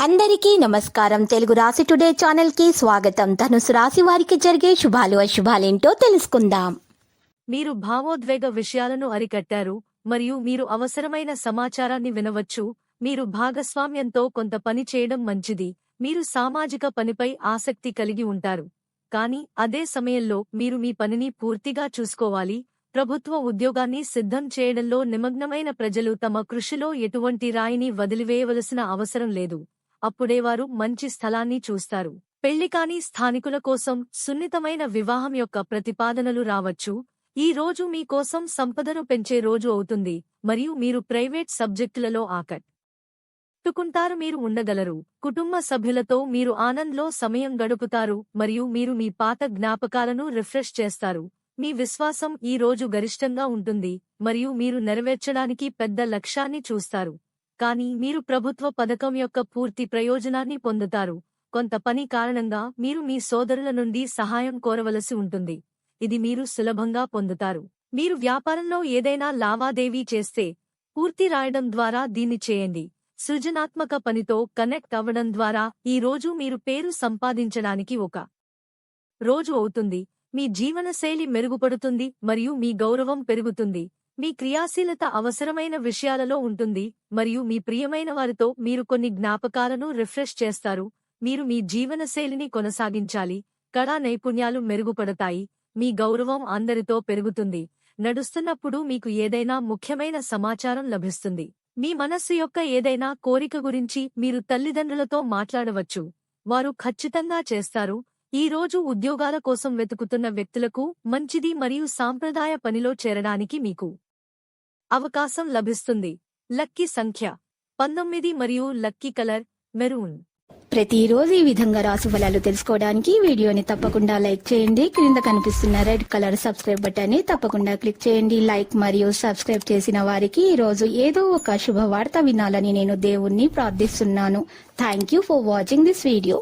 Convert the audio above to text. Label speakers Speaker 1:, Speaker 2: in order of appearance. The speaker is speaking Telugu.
Speaker 1: అందరికీ నమస్కారం. తెలుగు రాశి టుడే ఛానల్ కి స్వాగతం. ధనుసు రాశి వారికి జరిగే శుభాలు అశుభాలేంటో తెలుసుకుందాం.
Speaker 2: మీరు భావోద్వేగ విషయాలను అరికట్టారు మరియు మీరు అవసరమైన సమాచారాన్ని వినవచ్చు. మీరు భాగస్వామ్యంతో కొంత పని చేయడం మంచిది. మీరు సామాజిక పనిపై ఆసక్తి కలిగి ఉంటారు, కానీ అదే సమయంలో మీరు మీ పనిని పూర్తిగా చూసుకోవాలి. ప్రభుత్వ ఉద్యోగాన్ని సిద్ధం చేయడంలో నిమగ్నమైన ప్రజలు తమ కృషిలో ఎటువంటి రాయిని వదిలివేయవలసిన అవసరం లేదు. అప్పుడే వారు మంచి స్థలాన్ని చూస్తారు. పెళ్లికాని స్థానికుల కోసం సున్నితమైన వివాహం యొక్క ప్రతిపాదనలు రావచ్చు. ఈ రోజు మీ కోసం సంపదను పెంచే రోజు అవుతుంది మరియు మీరు ప్రైవేట్ సబ్జెక్టులలో ఆకట్టుకుంటారు. మీరు ఉండగలరు. కుటుంబ సభ్యులతో మీరు ఆనంద్లో సమయం గడుపుతారు మరియు మీరు మీ పాత జ్ఞాపకాలను రిఫ్రెష్ చేస్తారు. మీ విశ్వాసం ఈ రోజు గరిష్టంగా ఉంటుంది మరియు మీరు నెరవేర్చడానికి పెద్ద లక్ష్యాన్ని చూస్తారు, కానీ మీరు ప్రభుత్వ పథకం యొక్క పూర్తి ప్రయోజనాన్ని పొందుతారు. కొంత పని కారణంగా మీరు మీ సోదరుల నుండి సహాయం కోరవలసి ఉంటుంది. ఇది మీరు సులభంగా పొందుతారు. మీరు వ్యాపారంలో ఏదైనా లావాదేవీ చేస్తే పూర్తి రాయడం ద్వారా దీన్ని చేయండి. సృజనాత్మక పనితో కనెక్ట్ అవ్వడం ద్వారా ఈ రోజు మీరు పేరు సంపాదించడానికి ఒక రోజు అవుతుంది. మీ జీవనశైలి మెరుగుపడుతుంది మరియు మీ గౌరవం పెరుగుతుంది. మీ క్రియాశీలత అవసరమైన విషయాలలో ఉంటుంది మరియు మీ ప్రియమైన వారితో మీరు కొన్ని జ్ఞాపకాలను రిఫ్రెష్ చేస్తారు. మీరు మీ జీవనశైలిని కొనసాగించాలి. కళా నైపుణ్యాలు మెరుగుపడతాయి. మీ గౌరవం అందరితో పెరుగుతుంది. నడుస్తున్నప్పుడు మీకు ఏదైనా ముఖ్యమైన సమాచారం లభిస్తుంది. మీ మనస్సు యొక్క ఏదైనా కోరిక గురించి మీరు తల్లిదండ్రులతో మాట్లాడవచ్చు. వారు ఖచ్చితంగా చేస్తారు. ఈ రోజు ఉద్యోగాల కోసం వెతుకుతున్న వ్యక్తులకు మంచిది మరియు సాంప్రదాయ పనిలో చేరడానికి మీకు అవకాశం లభిస్తుంది. లక్కీ సంఖ్య 19 మరియు లక్కీ కలర్ మెరూన్.
Speaker 1: ప్రతిరోజు ఈ విధంగా రాశి ఫలాలు తెలుసుకోవడానికి వీడియోని తప్పకుండా లైక్ చేయండి. క్రింద కనిపిస్తున్న రెడ్ కలర్ సబ్స్క్రైబ్ బటన్ ని తప్పకుండా క్లిక్ చేయండి. లైక్ మరియు సబ్స్క్రైబ్ చేసిన వారికి ఈ రోజు ఏదో ఒక శుభవార్త వినాలని నేను దేవుణ్ణి ప్రార్థిస్తున్నాను. Thank you for watching this video.